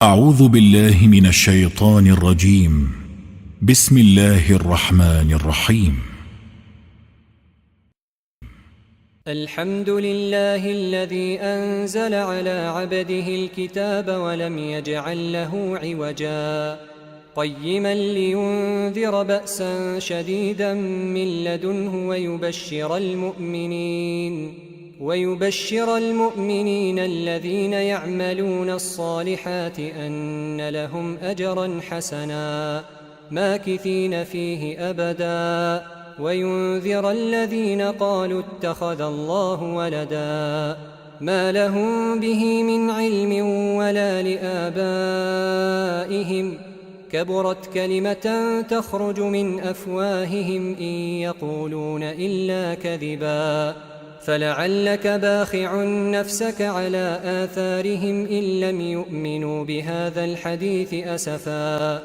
أعوذ بالله من الشيطان الرجيم. بسم الله الرحمن الرحيم. الحمد لله الذي أنزل على عبده الكتاب ولم يجعل له عوجا قيما لينذر بأسا شديدا من لدنه ويبشر المؤمنين الذين يعملون الصالحات أن لهم أجرا حسنا ماكثين فيه أبدا وينذر الذين قالوا اتخذ الله ولدا ما لهم به من علم ولا لآبائهم كبرت كلمة تخرج من أفواههم إن يقولون إلا كذبا فلعلك باخع نفسك على آثارهم إن لم يؤمنوا بهذا الحديث أسفا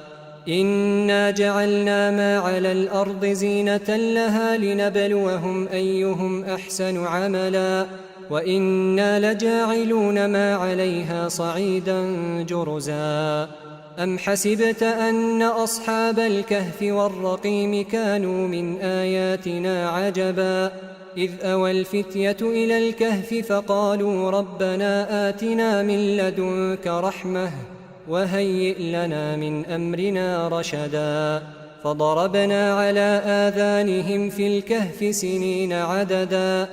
إنا جعلنا ما على الأرض زينة لها لنبلوهم أيهم أحسن عملا وإنا لجاعلون ما عليها صعيدا جرزا أم حسبت أن أصحاب الكهف والرقيم كانوا من آياتنا عجبا إذ أوى الفتية إلى الكهف فقالوا ربنا آتنا من لدنك رحمة وهيئ لنا من أمرنا رشدا فضربنا على آذانهم في الكهف سنين عددا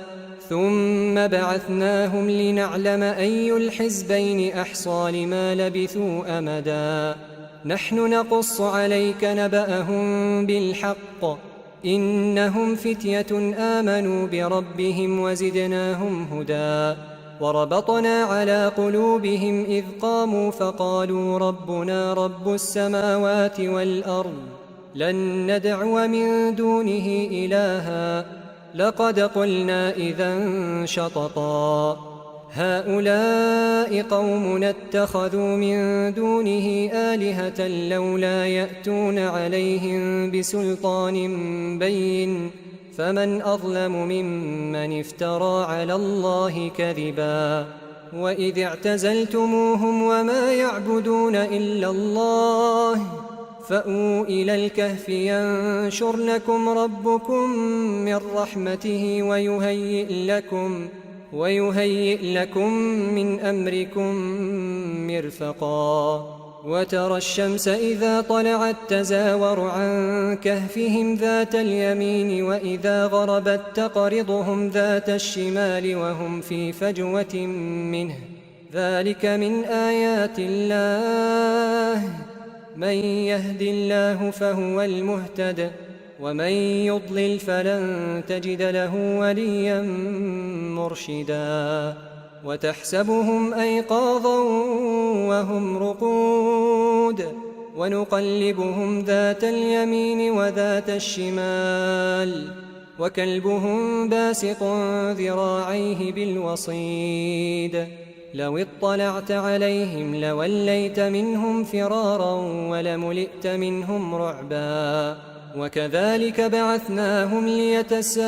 ثم بعثناهم لنعلم أي الحزبين أحصى لما لبثوا أمدا نحن نقص عليك نبأهم بالحق إنهم فتية آمنوا بربهم وزدناهم هدى وربطنا على قلوبهم إذ قاموا فقالوا ربنا رب السماوات والأرض لن ندعو من دونه إلها لقد قلنا إذا شططا هؤلاء قومنا اتخذوا من دونه آلهة لولا يأتون عليهم بسلطان بين فمن أظلم ممن افترى على الله كذبا وإذ اعتزلتموهم وما يعبدون إلا الله فأووا إلى الكهف ينشر لكم ربكم من رحمته ويهيئ لكم من أمركم مرفقا وترى الشمس إذا طلعت تزاور عن كهفهم ذات اليمين وإذا غربت تقرضهم ذات الشمال وهم في فجوة منه ذلك من آيات الله من يهد الله فهو المهتد ومن يضلل فلن تجد له وليا مرشدا وتحسبهم أيقاظا وهم رقود ونقلبهم ذات اليمين وذات الشمال وكلبهم باسط ذراعيه بالوصيد لو اطلعت عليهم لوليت منهم فرارا ولملئت منهم رعبا وكذلك بعثناهم ليتساءلوا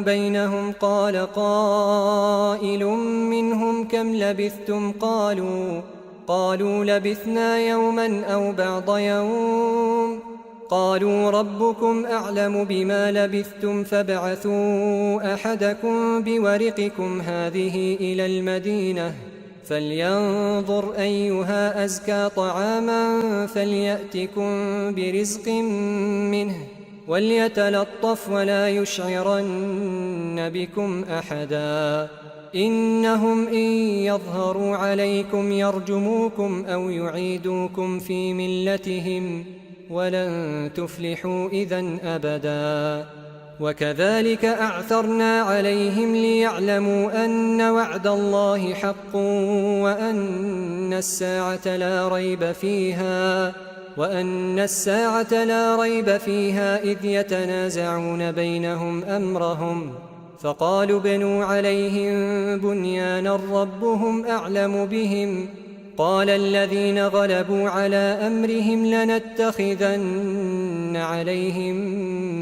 بينهم قال قائل منهم كم لبثتم قالوا لبثنا يوما أو بعض يوم قالوا ربكم أعلم بما لبثتم فابعثوا أحدكم بورقكم هذه إلى المدينة فلينظر أيها أزكى طعاما فليأتكم برزق منه وليتلطف ولا يشعرن بكم أحدا إنهم إن يظهروا عليكم يرجموكم أو يعيدوكم في ملتهم ولن تفلحوا إذن أبدا وكذلك أعثرنا عليهم ليعلموا أن وعد الله حق وأن الساعة لا ريب فيها إذ يتنازعون بينهم أمرهم فقالوا ابنوا عليهم بنيانا ربهم أعلم بهم قال الذين غلبوا على أمرهم لنتخذن عليهم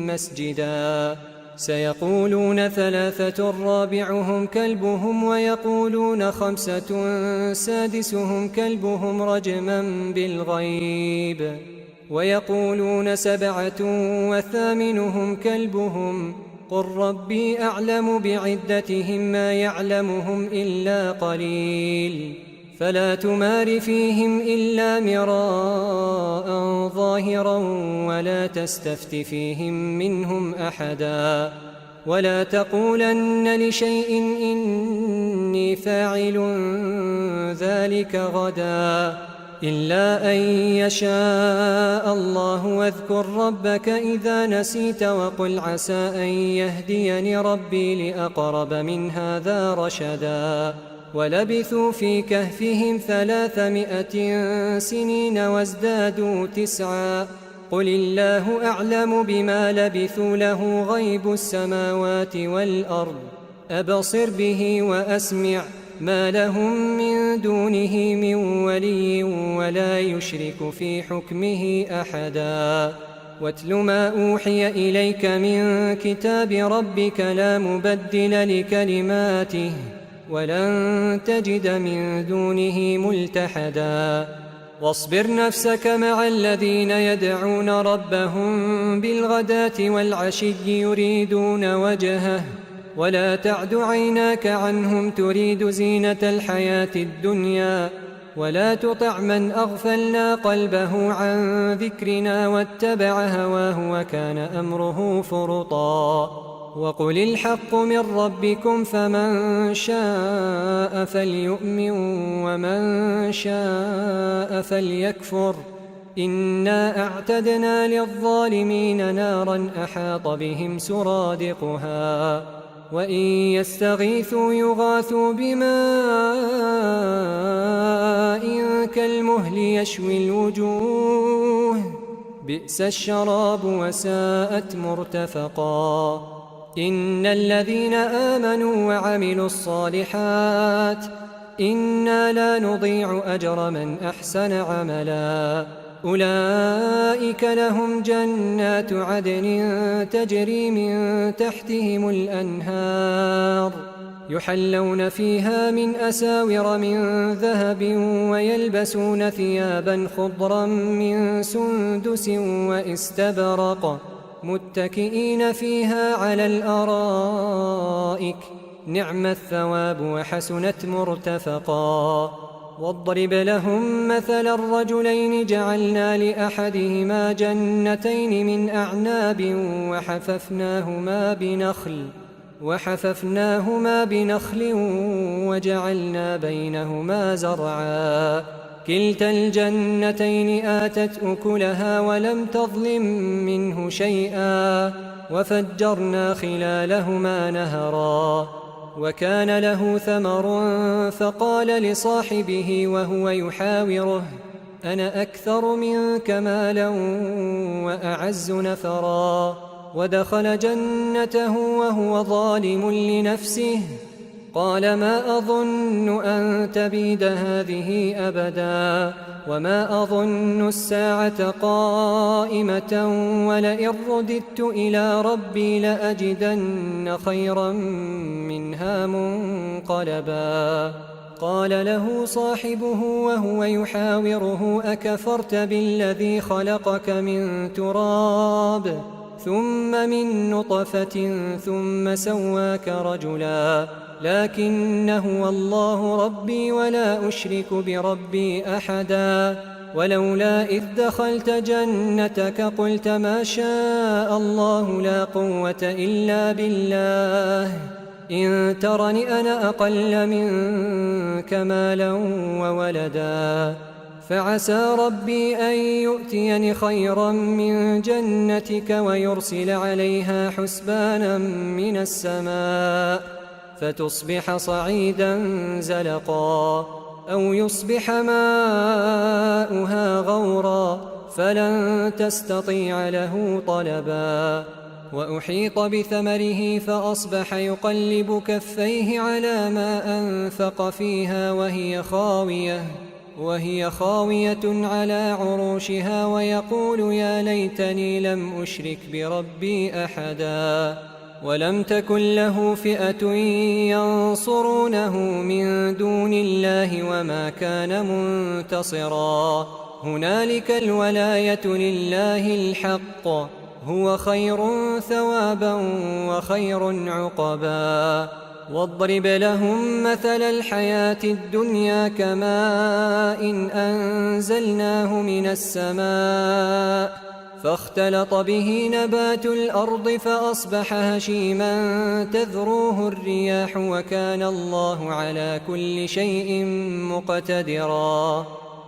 مسجدا سيقولون 3 رابعهم كلبهم ويقولون 5 سادسهم كلبهم رجما بالغيب ويقولون 7 وثامنهم كلبهم قل ربي أعلم بعدتهم ما يعلمهم إلا قليل فلا تمار فيهم إلا مراء ظاهرا ولا تستفت فيهم منهم أحدا ولا تقولن لشيء إني فاعل ذلك غدا إلا أن يشاء الله واذكر ربك إذا نسيت وقل عسى أن يهديني ربي لأقرب من هذا رشدا ولبثوا في كهفهم 300 سنين وازدادوا 9 قل الله أعلم بما لبثوا له غيب السماوات والأرض أبصر به وأسمع ما لهم من دونه من ولي ولا يشرك في حكمه أحدا واتل ما أوحي إليك من كتاب ربك لا مبدل لكلماته ولن تجد من دونه ملتحدا واصبر نفسك مع الذين يدعون ربهم بالغداة والعشي يريدون وجهه ولا تعد عيناك عنهم تريد زينة الحياة الدنيا ولا تطع من أغفلنا قلبه عن ذكرنا واتبع هواه وكان أمره فرطا وقل الحق من ربكم فمن شاء فليؤمن ومن شاء فليكفر إنا أعتدنا للظالمين نارا أحاط بهم سرادقها وإن يستغيثوا يغاثوا بماء كالمهل يشوي الوجوه بئس الشراب وساءت مرتفقا إن الذين آمنوا وعملوا الصالحات إنا لا نضيع أجر من أحسن عملا أولئك لهم جنات عدن تجري من تحتهم الأنهار يحلون فيها من أساور من ذهب ويلبسون ثيابا خضرا من سندس واستبرق متكئين فيها على الأرائك نعم الثواب وحسنت مرتفقا واضرب لهم مثل الرجلين جعلنا لأحدهما جنتين من أعناب وحففناهما بنخل وجعلنا بينهما زرعا كلتا الجنتين آتت أكلها ولم تظلم منه شيئا وفجرنا خلالهما نهرا وكان له ثمر فقال لصاحبه وهو يحاوره أنا أكثر منك مالا وأعز نفرا ودخل جنته وهو ظالم لنفسه قال ما أظن أن تبيد هذه أبدا وما أظن الساعة قائمة ولئن رددت إلى ربي لأجدن خيرا منها منقلبا قال له صاحبه وهو يحاوره أكفرت بالذي خلقك من تراب ثم من نطفة ثم سواك رجلا لكن هو الله ربي ولا أشرك بربي أحدا ولولا إذ دخلت جنتك قلت ما شاء الله لا قوة إلا بالله إن ترني أنا أقل منك مالا وولدا فعسى ربي أن يؤتيني خيرا من جنتك ويرسل عليها حسبانا من السماء فتصبح صعيدا زلقا أو يصبح ماؤها غورا فلن تستطيع له طلبا وأحيط بثمره فأصبح يقلب كفيه على ما أنفق فيها وهي خاوية على عروشها ويقول يا ليتني لم أشرك بربي أحدا ولم تكن له فئة ينصرونه من دون الله وما كان منتصرا. هنالك الولاية لله الحق، هو خير ثوابا وخير عقبا. واضرب لهم مثل الحياة الدنيا كماء أنزلناه من السماء فاختلط به نبات الأرض فأصبح هشيما تذروه الرياح وكان الله على كل شيء مقتدرا.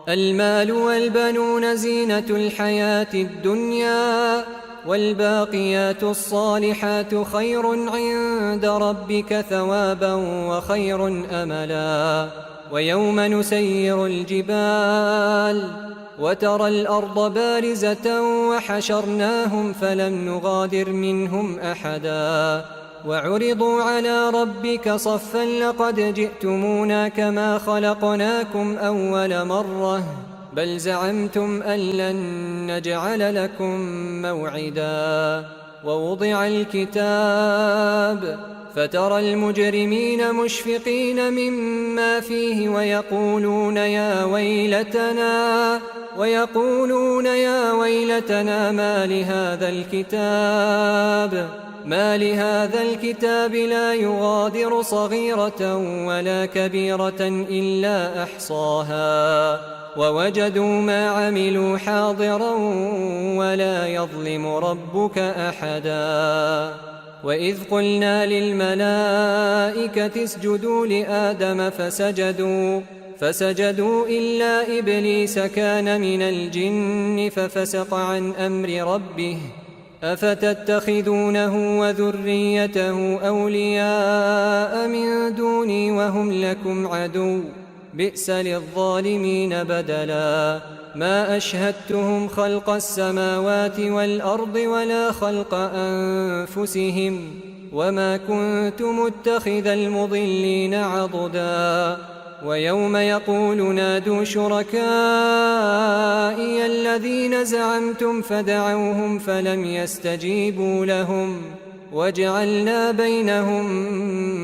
المال والبنون زينة الحياة الدنيا، والباقيات الصالحات خير عند ربك ثوابا وخير أملا. ويوم نسير الجبال وترى الأرض بارزة وحشرناهم فلم نغادر منهم أحدا وعرضوا على ربك صفا لقد جئتمونا كما خلقناكم أول مرة بل زعمتم أن لن نجعل لكم موعدا. ووضع الكتاب فترى المجرمين مشفقين مما فيه ويقولون يا ويلتنا ما لهذا الكتاب لا يغادر صغيرة ولا كبيرة إلا أحصاها ووجدوا ما عملوا حاضرا ولا يظلم ربك أحدا. وإذ قلنا للملائكة اسجدوا لآدم فسجدوا إلا إبليس كان من الجن ففسق عن أمر ربه أفتتخذونه وذريته أولياء من دوني وهم لكم عدو بئس للظالمين بدلا. ما أشهدتهم خلق السماوات والأرض ولا خلق أنفسهم وما كنت متخذ المضلين عضدا. ويوم يقول نادوا شركائي الذين زعمتم فدعوهم فلم يستجيبوا لهم وجعلنا بينهم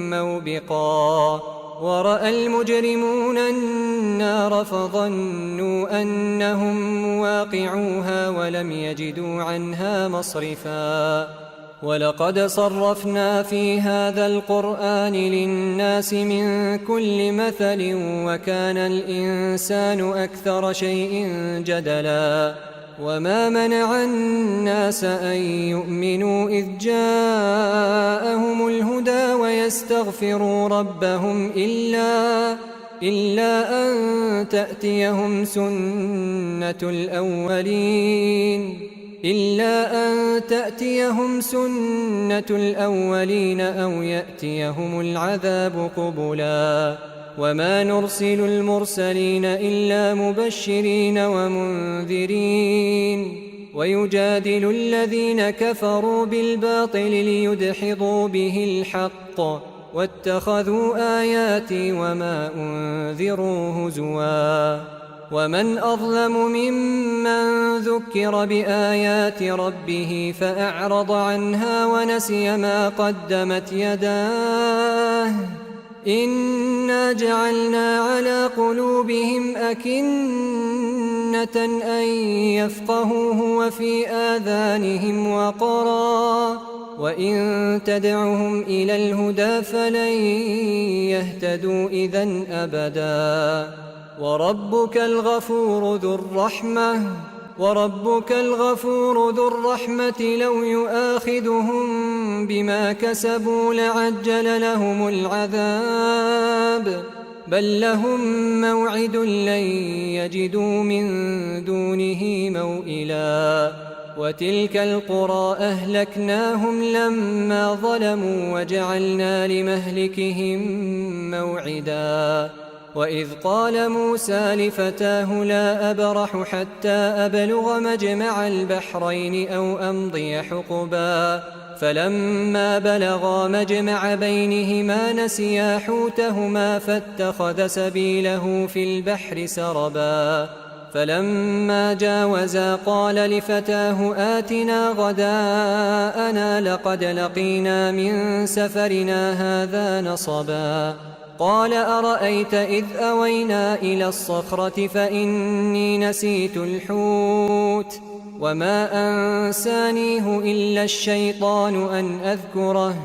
موبقا. ورأى المجرمون النار فظنوا أنهم واقعوها ولم يجدوا عنها مصرفا. ولقد صرفنا في هذا القرآن للناس من كل مثل وكان الإنسان أكثر شيء جدلا. وما منع الناس أن يؤمنوا إذ جاءهم الهدى ويستغفروا ربهم إلا أن تأتيهم سنة الأولين أو يأتيهم العذاب قبلا. وما نرسل المرسلين إلا مبشرين ومنذرين ويجادل الذين كفروا بالباطل ليدحضوا به الحق واتخذوا آياتي وما أنذروا هزوا. ومن أظلم ممن ذكر بآيات ربه فأعرض عنها ونسي ما قدمت يداه إنا جعلنا على قلوبهم أكنة أن يفقهوه وفي آذانهم وقرا وإن تدعهم إلى الهدى فلن يهتدوا إذن أبدا. وربك الغفور ذو الرحمة لو يؤاخذهم بما كسبوا لعجل لهم العذاب بل لهم موعد لن يجدوا من دونه موئلا. وتلك القرى أهلكناهم لما ظلموا وجعلنا لمهلكهم موعدا. وإذ قال موسى لفتاه لا أبرح حتى أبلغ مجمع البحرين أو أمضي حقبا فلما بلغا مجمع بينهما نسيا حوتهما فاتخذ سبيله في البحر سربا فلما جاوزا قال لفتاه آتنا غداءنا لقد لقينا من سفرنا هذا نصبا قال أرأيت إذ أوينا إلى الصخرة فإني نسيت الحوت وما أنسانيه إلا الشيطان أن أذكره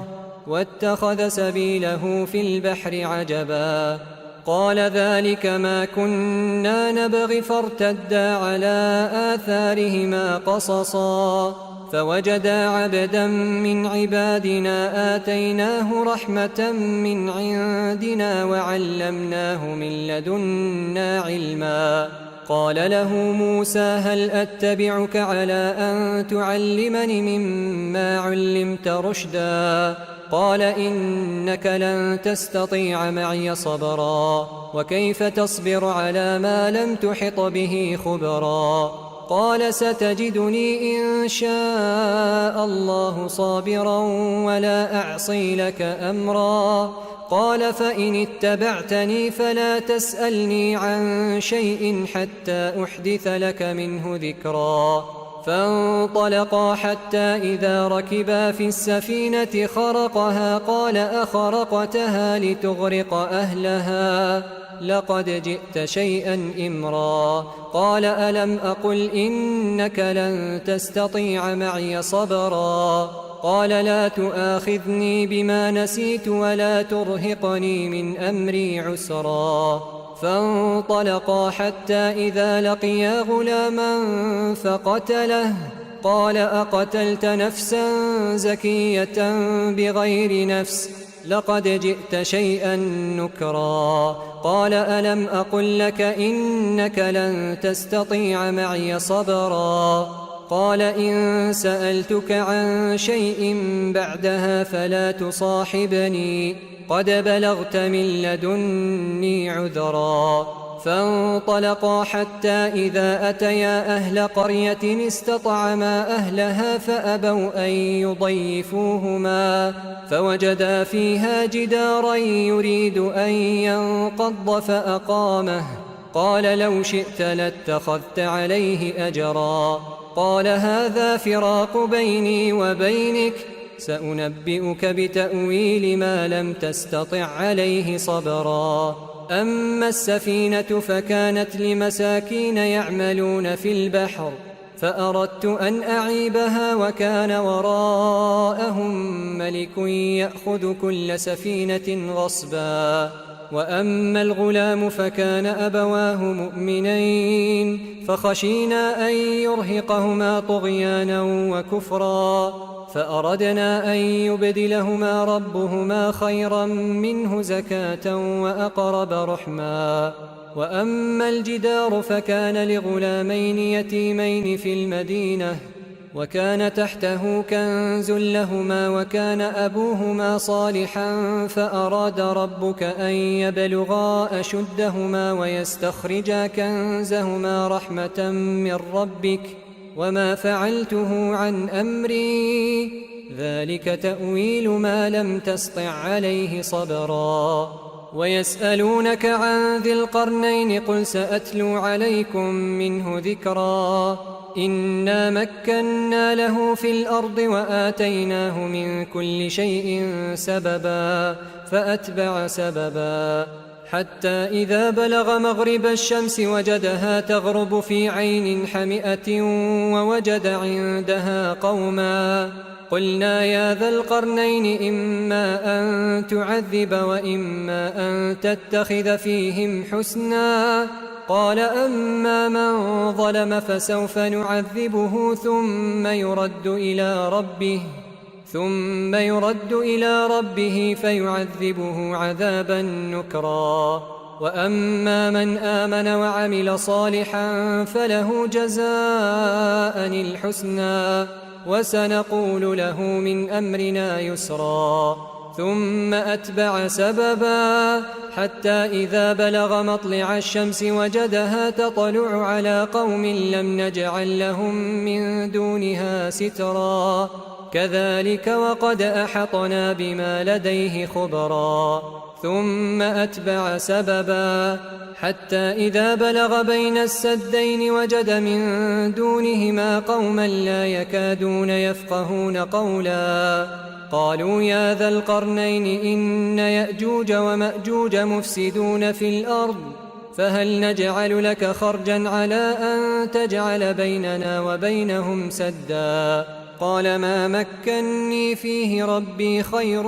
واتخذ سبيله في البحر عجبا قال ذلك ما كنا نبغ فارتدا على آثارهما قصصا فوجدا عبدا من عبادنا آتيناه رحمة من عندنا وعلمناه من لدنا علما قال له موسى هل أتبعك على أن تعلمني مما علمت رشدا قال إنك لن تستطيع معي صبرا وكيف تصبر على ما لم تحط به خبرا قال ستجدني إن شاء الله صابرا ولا أعصي لك أمرا قال فإن اتبعتني فلا تسألني عن شيء حتى أحدث لك منه ذكرا فانطلقا حتى إذا ركبا في السفينة خرقها قال أخرقتها لتغرق أهلها لقد جئت شيئا إمرا قال ألم أقل إنك لن تستطيع معي صبرا قال لا تؤاخذني بما نسيت ولا ترهقني من أمري عسرا فانطلقا حتى إذا لقيا غلاما فقتله قال أقتلت نفسا زكية بغير نفس لقد جئت شيئا نكرا قال ألم أقل لك إنك لن تستطيع معي صبرا قال إن سألتك عن شيء بعدها فلا تصاحبني قد بلغت من لدني عذرا فانطلقا حتى إذا أتيا أهل قرية استطعما أهلها فأبوا أن يضيفوهما فوجدا فيها جدارا يريد أن ينقض فأقامه قال لو شئت لاتخذت عليه أجرا قال هذا فراق بيني وبينك سأنبئك بتأويل ما لم تستطع عليه صبرا أما السفينة فكانت لمساكين يعملون في البحر فأردت أن أعيبها وكان وراءهم ملك يأخذ كل سفينة غصبا وأما الغلام فكان أبواه مؤمنين فخشينا أن يرهقهما طغيانا وكفرا فأردنا أن يبدلهما ربهما خيرا منه زكاة وأقرب رحما وأما الجدار فكان لغلامين يتيمين في المدينة وكان تحته كنز لهما وكان أبوهما صالحا فأراد ربك أن يبلغا أشدهما ويستخرجا كنزهما رحمة من ربك وما فعلته عن أمري ذلك تأويل ما لم تسطع عليه صبرا ويسألونك عن ذي القرنين قل سأتلو عليكم منه ذكرا إنا مكنا له في الأرض وآتيناه من كل شيء سببا فأتبع سببا حتى إذا بلغ مغرب الشمس وجدها تغرب في عين حمئة ووجد عندها قوما قلنا يا ذا القرنين إما أن تعذب وإما أن تتخذ فيهم حسنا قال أما من ظلم فسوف نعذبه ثم يرد إلى ربه فيعذبه عذابا نكرا وأما من آمن وعمل صالحا فله جزاء الحسنى وسنقول له من أمرنا يسرا ثم أتبع سببا حتى إذا بلغ مطلع الشمس وجدها تطلع على قوم لم نجعل لهم من دونها سترا كذلك وقد أحطنا بما لديه خبرا ثم أتبع سببا حتى إذا بلغ بين السدين وجد من دونهما قوما لا يكادون يفقهون قولا قالوا يا ذا القرنين إن يأجوج ومأجوج مفسدون في الأرض فهل نجعل لك خرجا على أن تجعل بيننا وبينهم سدا قال ما مكني فيه ربي خير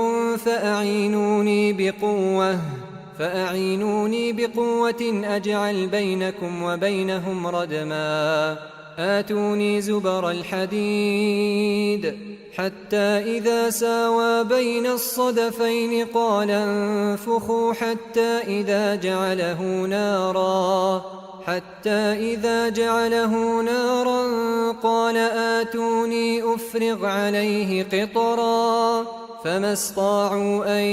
فأعينوني بقوة أجعل بينكم وبينهم ردما آتوني زبر الحديد حتى إذا ساوى بين الصدفين قال انفخوا حتى إذا جعله نارا قال آتوني أفرغ عليه قطرا فما استطاعوا أن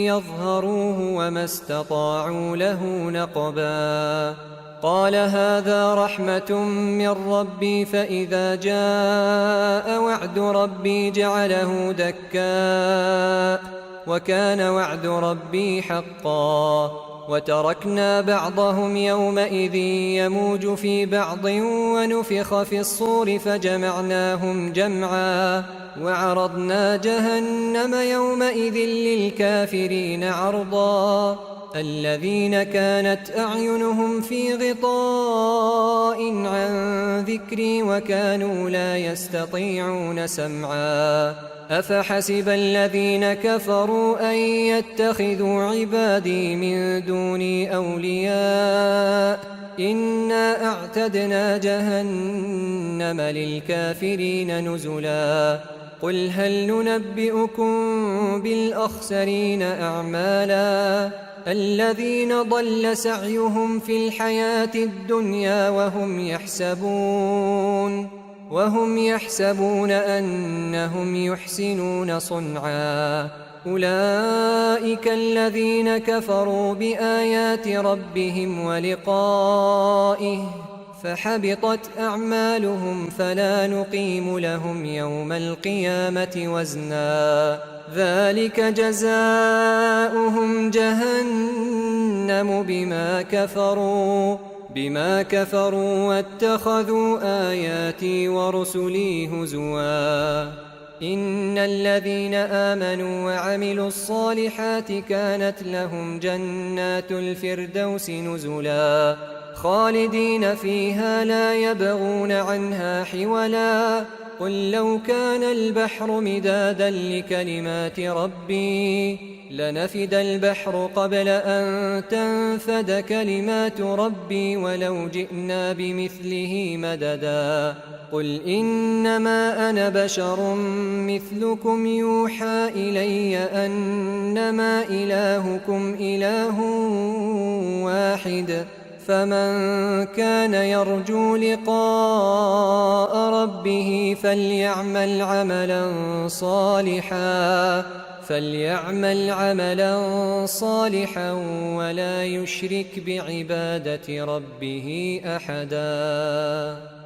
يظهروه وما استطاعوا له نقبا قال هذا رحمة من ربي فإذا جاء وعد ربي جعله دكاء وكان وعد ربي حقا وتركنا بعضهم يومئذ يموج في بعض ونفخ في الصور فجمعناهم جمعا وعرضنا جهنم يومئذ للكافرين عرضا الذين كانت أعينهم في غطاء عن ذكري وكانوا لا يستطيعون سمعا أفحسب الذين كفروا أن يتخذوا عبادي من دوني أولياء إنا أعتدنا جهنم للكافرين نزلا قل هل ننبئكم بالأخسرين أعمالا الذين ضل سعيهم في الحياة الدنيا وهم يحسبون أنهم يحسنون صنعا أولئك الذين كفروا بآيات ربهم ولقائه فحبطت أعمالهم فلا نقيم لهم يوم القيامة وزنا ذلك جزاؤهم جهنم بما كفروا واتخذوا آياتي ورسلي هزوا إن الذين آمنوا وعملوا الصالحات كانت لهم جنات الفردوس نزلا خالدين فيها لا يبغون عنها حولا قل لو كان البحر مدادا لكلمات ربي لنفد البحر قبل أن تنفد كلمات ربي ولو جئنا بمثله مددا قل إنما أنا بشر مثلكم يوحى إلي أنما إلهكم إله واحد فمن كان يرجو لقاء ربه فليعمل عملا صالحا ولا يشرك بعبادة ربه أحدا.